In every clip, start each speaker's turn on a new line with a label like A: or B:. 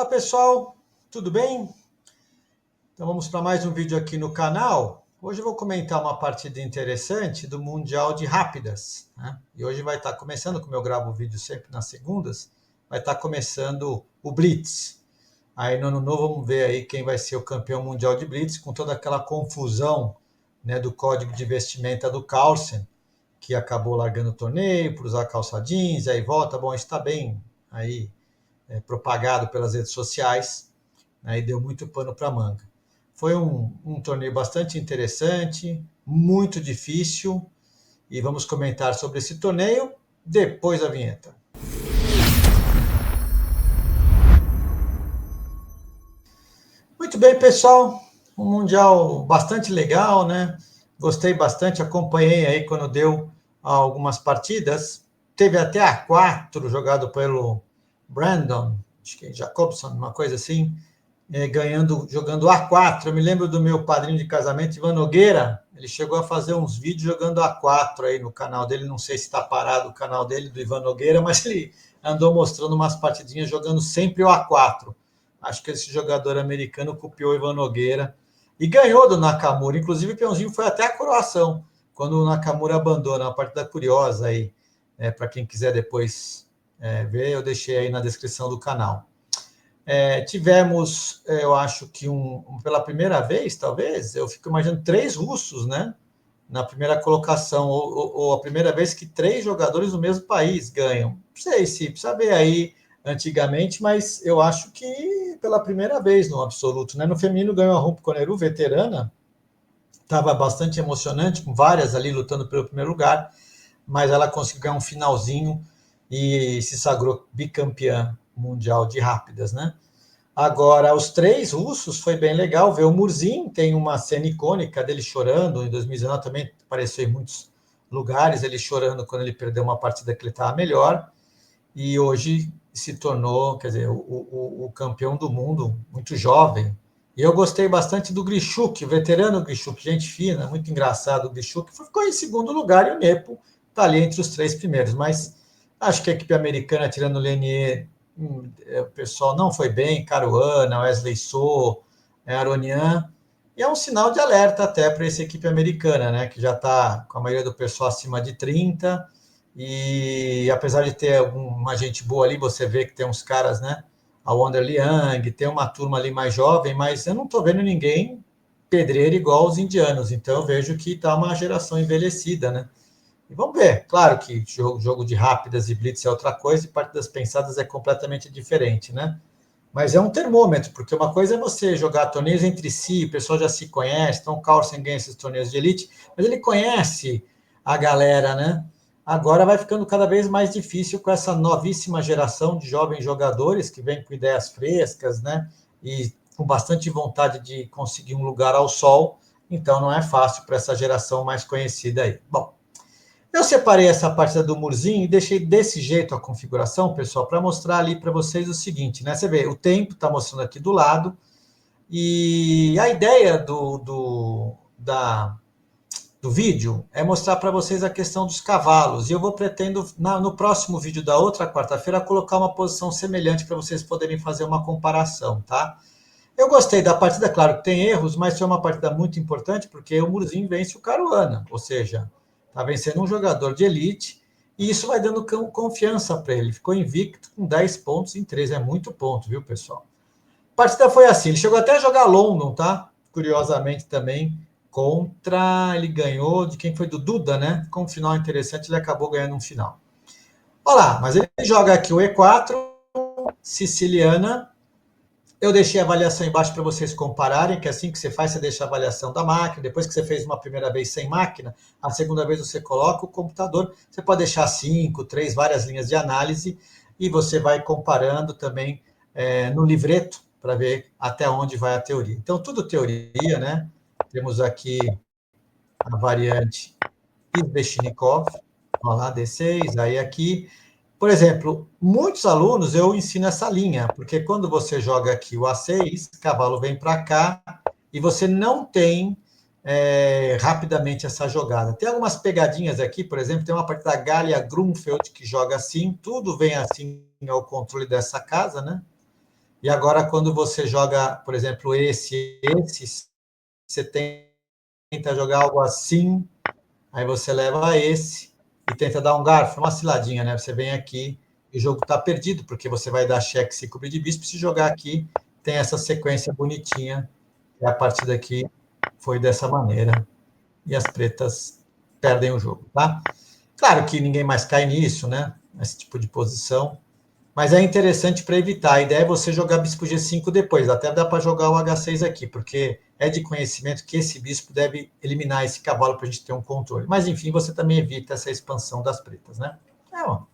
A: Fala pessoal, tudo bem? Então vamos para mais um vídeo aqui no canal. Hoje eu vou comentar uma partida interessante do Mundial de Rápidas, né? E hoje vai estar começando, como eu gravo o vídeo sempre nas segundas, vai estar começando o Blitz. Aí no ano novo vamos ver aí quem vai ser o campeão mundial de Blitz, com toda aquela confusão, né, do código de vestimenta do Carlsen, que acabou largando o torneio por usar calça jeans, e aí volta. Bom, isso está bem aí propagado pelas redes sociais, né, e deu muito pano para manga. Foi um torneio bastante interessante, muito difícil, e vamos comentar sobre esse torneio depois da vinheta. Muito bem, pessoal, um Mundial bastante legal, né? Gostei bastante, acompanhei aí quando deu algumas partidas. Teve até a 4 jogado pelo Brandon, acho que é Jacobson, uma coisa assim, jogando A4. Eu me lembro do meu padrinho de casamento, Ivan Nogueira, ele chegou a fazer uns vídeos jogando A4 aí no canal dele, não sei se está parado o canal dele, do Ivan Nogueira, mas ele andou mostrando umas partidinhas jogando sempre o A4. Acho que esse jogador americano copiou o Ivan Nogueira e ganhou do Nakamura. Inclusive, o peãozinho foi até a coroação, quando o Nakamura abandona, uma partida curiosa aí, para quem quiser depois ver, eu deixei aí na descrição do canal. Tivemos, eu acho que pela primeira vez, talvez, eu fico imaginando 3 russos, né? Na primeira colocação, ou a primeira vez que 3 jogadores do mesmo país ganham. Não sei se precisa ver aí antigamente, mas eu acho que pela primeira vez no absoluto, né? No feminino ganhou a Rump Koneru, veterana, estava bastante emocionante, com várias ali lutando pelo primeiro lugar, mas ela conseguiu ganhar um finalzinho e se sagrou bicampeã mundial de rápidas, né? Agora, os 3 russos foi bem legal ver o Murzin, tem uma cena icônica dele chorando, em 2019 também apareceu em muitos lugares, ele chorando quando ele perdeu uma partida que ele estava melhor, e hoje se tornou, quer dizer, o campeão do mundo, muito jovem. E eu gostei bastante do Grishuk, o veterano Grishuk, gente fina, muito engraçado o Grishuk, ficou em segundo lugar e o Nepo está ali entre os 3 primeiros, mas acho que a equipe americana, tirando o Lenier, o pessoal não foi bem, Caruana, Wesley So, Aronian, e é um sinal de alerta até para essa equipe americana, né, que já está com a maioria do pessoal acima de 30, e apesar de ter uma gente boa ali, você vê que tem uns caras, né, a Wonder Liang, tem uma turma ali mais jovem, mas eu não estou vendo ninguém pedreiro igual os indianos, então eu vejo que está uma geração envelhecida, né. E vamos ver, claro que jogo de rápidas e blitz é outra coisa, e partidas pensadas é completamente diferente, né? Mas é um termômetro, porque uma coisa é você jogar torneios entre si, o pessoal já se conhece, então o Carlsen ganha esses torneios de elite, mas ele conhece a galera, né? Agora vai ficando cada vez mais difícil com essa novíssima geração de jovens jogadores que vem com ideias frescas, né? E com bastante vontade de conseguir um lugar ao sol, então não é fácil para essa geração mais conhecida aí. Bom, eu separei essa partida do Murzinho e deixei desse jeito a configuração, pessoal, para mostrar ali para vocês o seguinte, né? Você vê, o tempo está mostrando aqui do lado, e a ideia do vídeo é mostrar para vocês a questão dos cavalos. E eu pretendo, no próximo vídeo da outra quarta-feira, colocar uma posição semelhante para vocês poderem fazer uma comparação, tá? Eu gostei da partida, claro que tem erros, mas foi uma partida muito importante porque o Murzinho vence o Caruana, ou seja, está vencendo um jogador de elite e isso vai dando confiança para ele. Ficou invicto com 10 pontos em 3, é muito ponto, viu, pessoal? A partida foi assim, ele chegou até a jogar London, tá? Curiosamente também, ele ganhou de quem foi do Duda, né? Com um final interessante, ele acabou ganhando um final. Olha lá, mas ele joga aqui o E4, siciliana. Eu deixei a avaliação embaixo para vocês compararem, que assim que você faz, você deixa a avaliação da máquina. Depois que você fez uma primeira vez sem máquina, a segunda vez você coloca o computador. Você pode deixar 5, 3, várias linhas de análise e você vai comparando também no livreto para ver até onde vai a teoria. Então, tudo teoria, né? Temos aqui a variante Sveshnikov, olha lá, D6, aí aqui. Por exemplo, muitos alunos eu ensino essa linha, porque quando você joga aqui o A6, cavalo vem para cá, e você não tem rapidamente essa jogada. Tem algumas pegadinhas aqui, por exemplo, tem uma partida da Galia Grunfeld que joga assim, tudo vem assim ao controle dessa casa, né? E agora, quando você joga, por exemplo, esse, você tenta jogar algo assim, aí você leva esse e tenta dar um garfo, uma ciladinha, né? Você vem aqui e o jogo está perdido, porque você vai dar cheque se cobrir de bispo, se jogar aqui, tem essa sequência bonitinha, e a partida aqui foi dessa maneira, e as pretas perdem o jogo, tá? Claro que ninguém mais cai nisso, né? Esse tipo de posição, mas é interessante para evitar. A ideia é você jogar bispo G5 depois. Até dá para jogar o H6 aqui, porque é de conhecimento que esse bispo deve eliminar esse cavalo para a gente ter um controle. Mas, enfim, você também evita essa expansão das pretas, né? O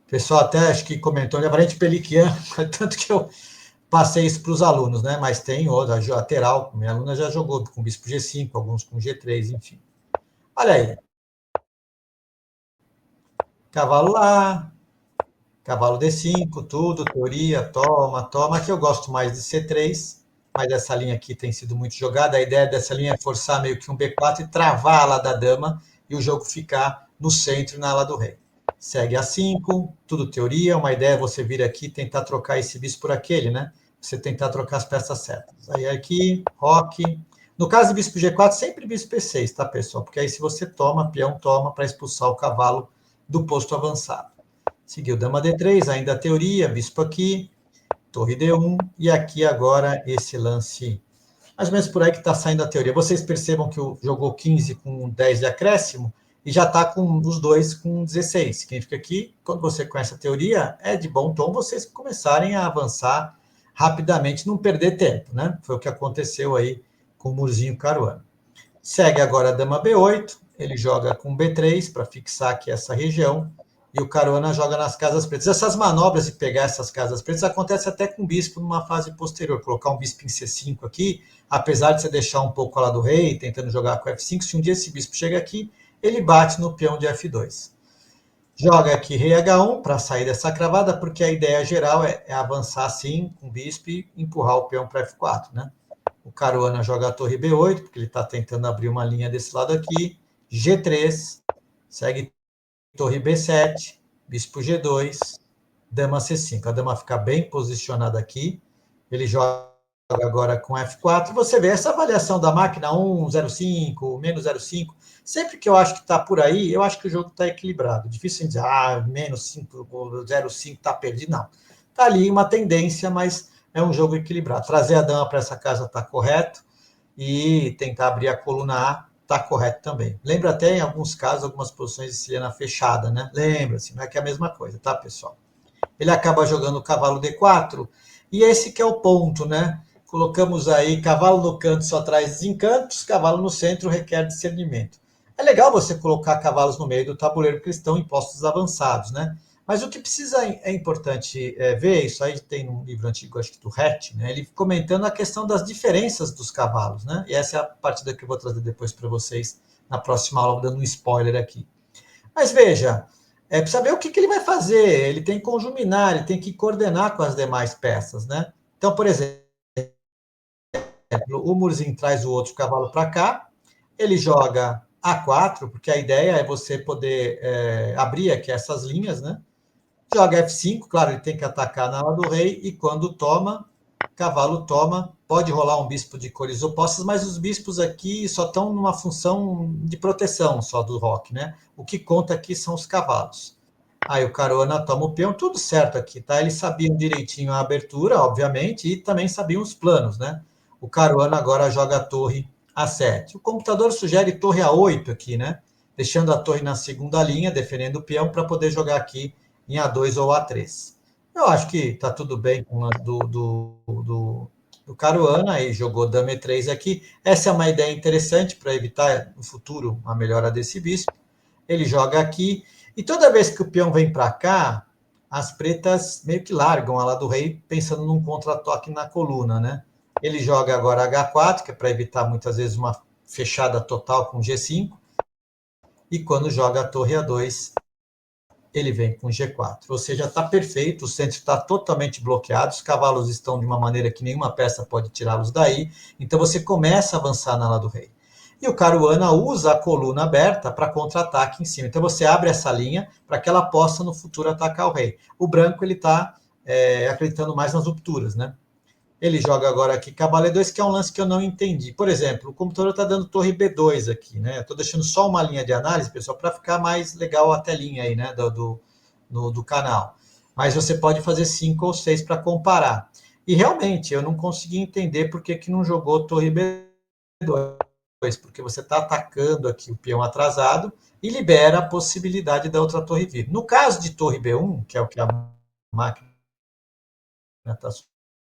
A: pessoal até acho que comentou, né? Variante peliquiana, tanto que eu passei isso para os alunos, né? Mas tem outra, a lateral, minha aluna já jogou com bispo G5, alguns com G3, enfim. Olha aí. Cavalo lá, cavalo D5, tudo, teoria, toma, toma. Aqui eu gosto mais de C3, mas essa linha aqui tem sido muito jogada. A ideia dessa linha é forçar meio que um B4 e travar a ala da dama e o jogo ficar no centro e na ala do rei. Segue A5, tudo teoria. Uma ideia é você vir aqui e tentar trocar esse bispo por aquele, né? Você tentar trocar as peças certas. Aí aqui, roque. No caso de bispo G4, sempre bispo P6, tá, pessoal? Porque aí se você toma, peão toma para expulsar o cavalo do posto avançado. Seguiu dama D3, ainda a teoria, bispo aqui, torre D1, e aqui agora esse lance, mais ou menos por aí que está saindo a teoria. Vocês percebam que jogou 15 com 10 de acréscimo, e já está com os dois com 16. Significa que, quando você conhece a teoria, é de bom tom vocês começarem a avançar rapidamente, não perder tempo, né? Foi o que aconteceu aí com o Murzinho Caruana. Segue agora a dama B8, ele joga com B3 para fixar aqui essa região, e o Caruana joga nas casas pretas. Essas manobras de pegar essas casas pretas acontece até com o bispo numa fase posterior. Colocar um bispo em C5 aqui, apesar de você deixar um pouco lá do rei, tentando jogar com F5, se um dia esse bispo chega aqui, ele bate no peão de F2. Joga aqui rei H1 para sair dessa cravada, porque a ideia geral é avançar assim com o bispo e empurrar o peão para F4, né? O Caruana joga a torre B8, porque ele está tentando abrir uma linha desse lado aqui. G3, segue torre B7, bispo G2, dama C5. A dama fica bem posicionada aqui. Ele joga agora com F4. Você vê essa avaliação da máquina 1, 0,5, menos 0,5. Sempre que eu acho que está por aí, eu acho que o jogo está equilibrado. Difícil dizer, menos 5, 0,5 está perdido. Não. Está ali uma tendência, mas é um jogo equilibrado. Trazer a dama para essa casa está correto e tentar abrir a coluna A está correto também. Lembra até, em alguns casos, algumas posições de siciliana fechada, né? Lembra-se, não é que é a mesma coisa, tá, pessoal? Ele acaba jogando o cavalo D4, e esse que é o ponto, né? Colocamos aí, cavalo no canto só traz desencantos, cavalo no centro requer discernimento. É legal você colocar cavalos no meio do tabuleiro, porque eles estão em postos avançados, né? Mas o que precisa é importante ver, isso aí tem num livro antigo, acho que do Hatch, né? Ele comentando a questão das diferenças dos cavalos, né? E essa é a partida que eu vou trazer depois para vocês na próxima aula, dando um spoiler aqui. Mas veja, precisa ver o que ele vai fazer. Ele tem que conjuminar, ele tem que coordenar com as demais peças, né? Então, por exemplo, o Murzinho traz o outro cavalo para cá, ele joga A4, porque a ideia é você poder abrir aqui essas linhas, né? Joga F5, claro, ele tem que atacar na ala do rei, e quando toma, cavalo toma, pode rolar um bispo de cores opostas, mas os bispos aqui só estão numa função de proteção só do roque, né? O que conta aqui são os cavalos. Aí o Caruana toma o peão, tudo certo aqui, tá? Eles sabiam direitinho a abertura, obviamente, e também sabiam os planos, né? O Caruana agora joga a torre A7. O computador sugere torre A8 aqui, né? Deixando a torre na segunda linha, defendendo o peão, para poder jogar aqui em A2 ou A3. Eu acho que está tudo bem com a do Caruana, aí jogou dama E3 aqui. Essa é uma ideia interessante para evitar no futuro uma melhora desse bispo. Ele joga aqui, e toda vez que o peão vem para cá, as pretas meio que largam a lá do rei, pensando num contra-toque na coluna, né? Ele joga agora H4, que é para evitar muitas vezes uma fechada total com G5, e quando joga a torre A2, ele vem com G4. Ou seja, está perfeito, o centro está totalmente bloqueado, os cavalos estão de uma maneira que nenhuma peça pode tirá-los daí, então você começa a avançar na ala do rei. E o Caruana usa a coluna aberta para contra-ataque em cima. Então você abre essa linha para que ela possa no futuro atacar o rei. O branco ele está acreditando mais nas rupturas, né? Ele joga agora aqui cavalo E2, que é um lance que eu não entendi. Por exemplo, o computador está dando torre B2 aqui, né? Estou deixando só uma linha de análise, pessoal, para ficar mais legal a telinha aí, né, do canal. Mas você pode fazer 5 ou 6 para comparar. E realmente, eu não consegui entender por que não jogou torre B2, porque você está atacando aqui o peão atrasado e libera a possibilidade da outra torre vir. No caso de torre B1, que é o que a máquina está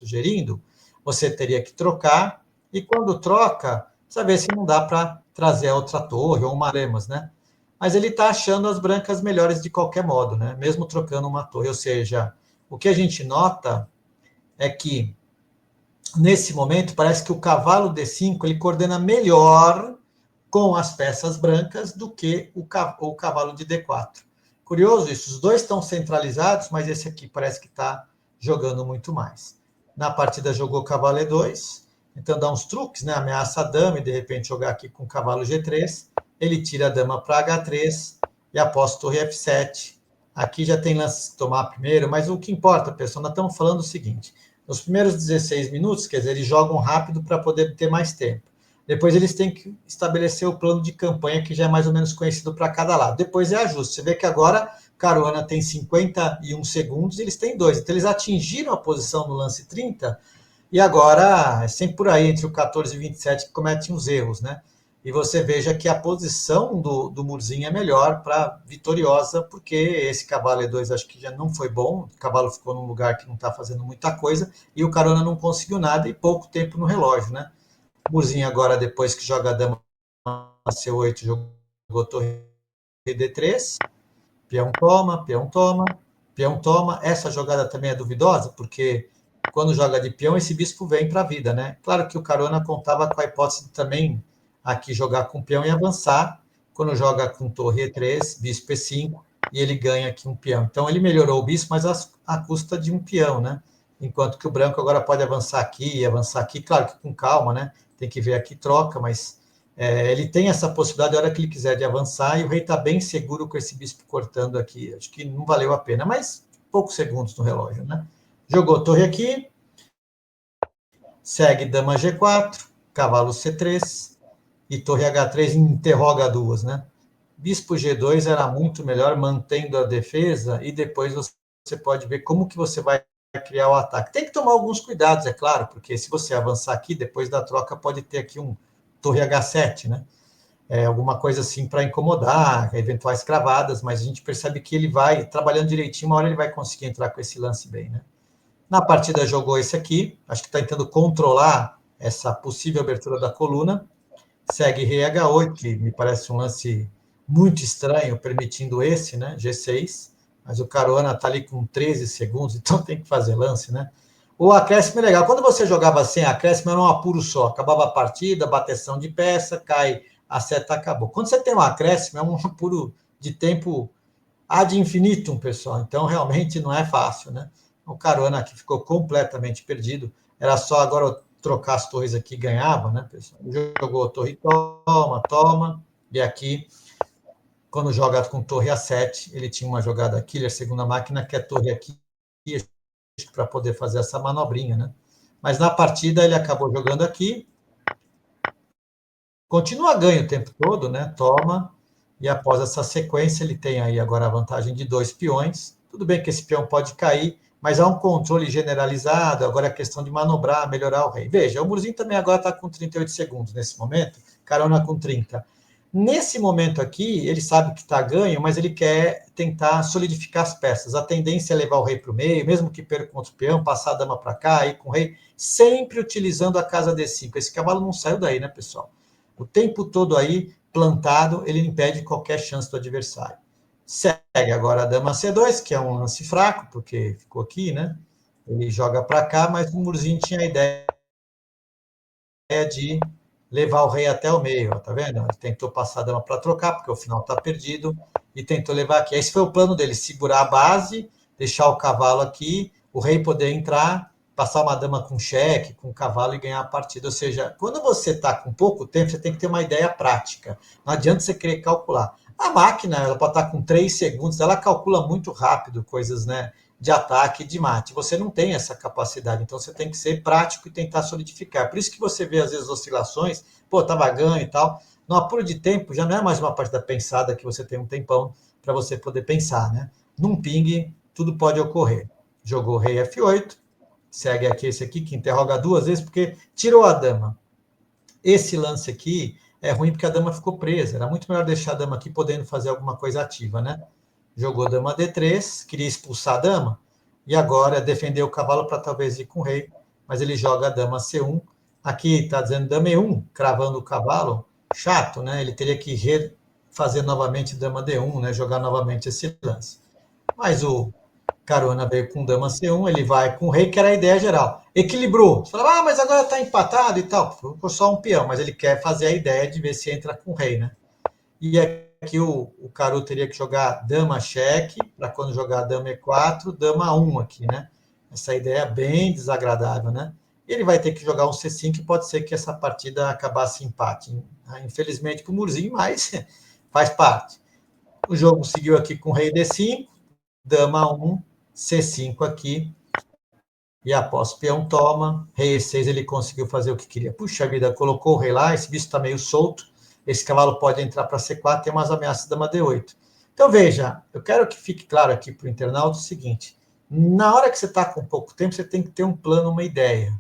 A: sugerindo, você teria que trocar, e quando troca, precisa ver se não dá para trazer a outra torre ou uma lemas, né? Mas ele está achando as brancas melhores de qualquer modo, né? Mesmo trocando uma torre. Ou seja, o que a gente nota é que, nesse momento, parece que o cavalo D5 ele coordena melhor com as peças brancas do que o cavalo de D4. Curioso isso, os dois estão centralizados, mas esse aqui parece que está jogando muito mais. Na partida jogou cavalo E2, então dá uns truques, né? Ameaça a dama e de repente jogar aqui com cavalo G3, ele tira a dama para H3 e após torre F7. Aqui já tem lances que tomar primeiro, mas o que importa, pessoal, nós estamos falando o seguinte, nos primeiros 16 minutos, quer dizer, eles jogam rápido para poder ter mais tempo. Depois eles têm que estabelecer o plano de campanha, que já é mais ou menos conhecido para cada lado. Depois é ajuste. Você vê que agora Caruana tem 51 segundos e eles têm 2. Então eles atingiram a posição no lance 30 e agora é sempre por aí, entre o 14 e 27, que cometem os erros, né? E você veja que a posição do Murzinho é melhor para vitoriosa, porque esse cavalo E2 acho que já não foi bom, o cavalo ficou num lugar que não está fazendo muita coisa, e o Caruana não conseguiu nada e pouco tempo no relógio, né? Murzinho agora, depois que joga a dama C8, jogou torre D3, peão toma, peão toma, peão toma. Essa jogada também é duvidosa, porque quando joga de peão, esse bispo vem para a vida, né? Claro que o Caruana contava com a hipótese de também aqui jogar com peão e avançar. Quando joga com torre E3, bispo E5, e ele ganha aqui um peão. Então ele melhorou o bispo, mas à custa de um peão, né? Enquanto que o branco agora pode avançar aqui, claro que com calma, né? Tem que ver aqui troca, mas ele tem essa possibilidade, a hora que ele quiser, de avançar, e o rei está bem seguro com esse bispo cortando aqui. Acho que não valeu a pena, mas poucos segundos no relógio, né? Jogou torre aqui, segue dama G4, cavalo C3, e torre H3 interroga duas, né? Bispo G2 era muito melhor, mantendo a defesa, e depois você pode ver como que você vai criar o ataque. Tem que tomar alguns cuidados, é claro, porque se você avançar aqui, depois da troca pode ter aqui um torre H7, né? Alguma coisa assim para incomodar, eventuais cravadas, mas a gente percebe que ele vai, trabalhando direitinho, uma hora ele vai conseguir entrar com esse lance bem, né? Na partida jogou esse aqui, acho que está tentando controlar essa possível abertura da coluna, segue rei H8, que me parece um lance muito estranho, permitindo esse, né, G6, mas o Caruana está ali com 13 segundos, então tem que fazer lance, né? O acréscimo é legal. Quando você jogava sem acréscimo, era um apuro só. Acabava a partida, bateção de peça, cai, a seta acabou. Quando você tem um acréscimo, é um apuro de tempo ad infinitum, pessoal. Então, realmente não é fácil, né? O Caruana aqui ficou completamente perdido. Era só agora trocar as torres aqui e ganhava, né, pessoal? Jogou torre, toma, toma. E aqui, quando joga com torre A7, ele tinha uma jogada killer, segunda máquina, que é torre aqui, para poder fazer essa manobrinha, né? Mas na partida ele acabou jogando aqui, continua ganho o tempo todo, né? Toma, e após essa sequência ele tem aí agora a vantagem de 2 peões. Tudo bem que esse peão pode cair, mas há um controle generalizado, agora é questão de manobrar, melhorar o rei. Veja, o Murzinho também agora está com 38 segundos nesse momento, Caruana com 30. Nesse momento aqui, ele sabe que está ganho, mas ele quer tentar solidificar as peças. A tendência é levar o rei para o meio, mesmo que perca contra o peão, passar a dama para cá, ir com o rei, sempre utilizando a casa D5. Esse cavalo não saiu daí, né, pessoal? O tempo todo aí, plantado, ele impede qualquer chance do adversário. Segue agora a dama C2, que é um lance fraco, porque ficou aqui, né? Ele joga para cá, mas o Murzinho tinha a ideia de levar o rei até o meio, tá vendo? Ele tentou passar a dama para trocar, porque o final está perdido, e tentou levar aqui. Esse foi o plano dele, segurar a base, deixar o cavalo aqui, o rei poder entrar, passar uma dama com cheque, com cavalo e ganhar a partida. Ou seja, quando você está com pouco tempo, você tem que ter uma ideia prática. Não adianta você querer calcular. A máquina, ela pode estar com 3 segundos, ela calcula muito rápido coisas, né? de ataque, de mate. Você não tem essa capacidade, então você tem que ser prático e tentar solidificar. Por isso que você vê, às vezes, oscilações, pô, tava ganho e tal. No apuro de tempo, já não é mais uma partida pensada que você tem um tempão para você poder pensar, né? Num ping, tudo pode ocorrer. Jogou rei F8, segue aqui esse aqui, que interroga duas vezes, porque tirou a dama. Esse lance aqui é ruim porque a dama ficou presa. Era muito melhor deixar a dama aqui podendo fazer alguma coisa ativa, né? Jogou dama D3, queria expulsar a dama, e agora defendeu o cavalo para talvez ir com o rei, mas ele joga a dama C1. Aqui está dizendo dama E1, cravando o cavalo. Chato, né? Ele teria que fazer novamente dama D1, né? Jogar novamente esse lance. Mas o Caruana veio com dama C1, ele vai com o rei, que era a ideia geral. Equilibrou. Você fala, mas agora está empatado e tal. Ficou só um peão, mas ele quer fazer a ideia de ver se entra com o rei, né? E aqui o Caru teria que jogar dama cheque, para quando jogar dama E4, dama 1 aqui, né? Essa ideia é bem desagradável, né? Ele vai ter que jogar um C5 e pode ser que essa partida acabasse empate. Infelizmente com o Murzinho, mas faz parte. O jogo seguiu aqui com rei D5, dama 1, C5 aqui, e após peão toma, rei E6 ele conseguiu fazer o que queria. Puxa vida, colocou o rei lá, esse bicho está meio solto, esse cavalo pode entrar para C4, tem umas ameaças dama D8. Então veja, eu quero que fique claro aqui para o internauta o seguinte, na hora que você está com pouco tempo, você tem que ter um plano, uma ideia.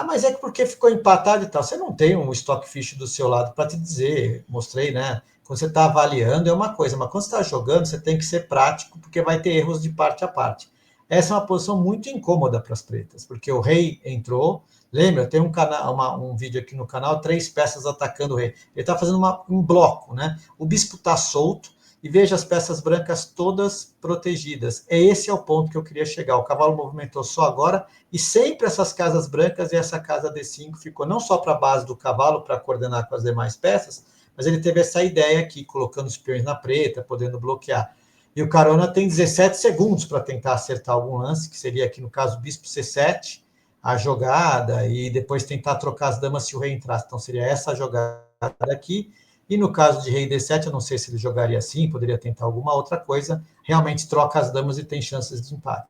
A: Mas é porque ficou empatado e tal. Você não tem um stock fish do seu lado para te dizer, mostrei, né? Quando você está avaliando é uma coisa, mas quando você está jogando, você tem que ser prático, porque vai ter erros de parte a parte. Essa é uma posição muito incômoda para as pretas, porque o rei entrou. Lembra, tem um vídeo aqui no canal, 3 peças atacando o rei. Ele está fazendo um bloco, né? O bispo está solto, e veja as peças brancas todas protegidas. Esse é o ponto que eu queria chegar. O cavalo movimentou só agora, e sempre essas casas brancas e essa casa D5 ficou não só para a base do cavalo, para coordenar com as demais peças, mas ele teve essa ideia aqui, colocando os peões na preta, podendo bloquear. E o Carona tem 17 segundos para tentar acertar algum lance, que seria aqui no caso bispo C7, a jogada, e depois tentar trocar as damas se o rei entrasse. Então seria essa jogada aqui. E no caso de rei D7, eu não sei se ele jogaria assim, poderia tentar alguma outra coisa, realmente troca as damas e tem chances de empate.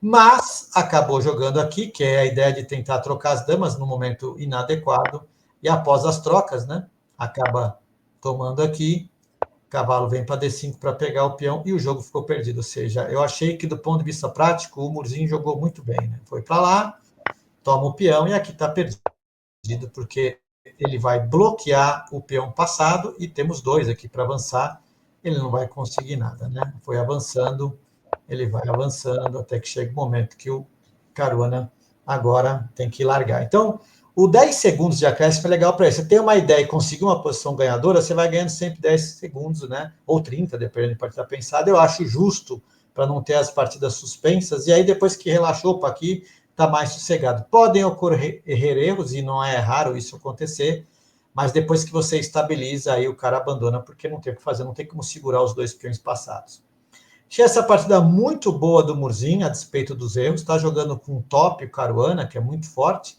A: Mas acabou jogando aqui, que é a ideia de tentar trocar as damas no momento inadequado, e após as trocas, né, acaba tomando aqui, cavalo vem para D5 para pegar o peão, e o jogo ficou perdido. Ou seja, eu achei que do ponto de vista prático, o Murzinho jogou muito bem, né? Foi para lá, toma o peão, e aqui está perdido, porque ele vai bloquear o peão passado, e temos 2 aqui para avançar, ele não vai conseguir nada, né? Foi avançando, ele vai avançando, até que chega o momento que o Caruana agora tem que largar. Então, o 10 segundos de acréscimo é legal para isso. Você tem uma ideia e conseguir uma posição ganhadora, você vai ganhando sempre 10 segundos, né? Ou 30, dependendo de partida pensada. Eu acho justo para não ter as partidas suspensas, e aí depois que relaxou para aqui, está mais sossegado. Podem ocorrer erros, e não é raro isso acontecer, mas depois que você estabiliza, aí o cara abandona, porque não tem o que fazer, não tem como segurar os 2 peões passados. Achei essa partida muito boa do Murzinho, a despeito dos erros, está jogando com o top, o Caruana, que é muito forte,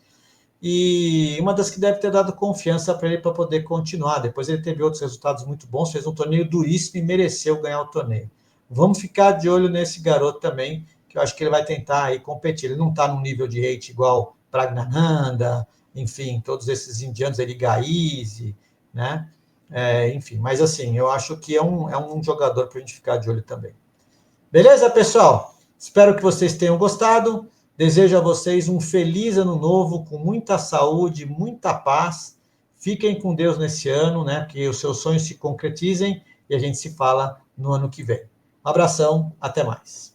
A: e uma das que deve ter dado confiança para ele para poder continuar. Depois ele teve outros resultados muito bons, fez um torneio duríssimo e mereceu ganhar o torneio. Vamos ficar de olho nesse garoto também, que eu acho que ele vai tentar aí competir. Ele não está num nível de hate igual Pragnananda, enfim, todos esses indianos, Erigaise, né? Enfim, mas assim, eu acho que é um jogador para a gente ficar de olho também. Beleza, pessoal? Espero que vocês tenham gostado. Desejo a vocês um feliz ano novo, com muita saúde, muita paz. Fiquem com Deus nesse ano, né? Que os seus sonhos se concretizem, e a gente se fala no ano que vem. Um abração, até mais.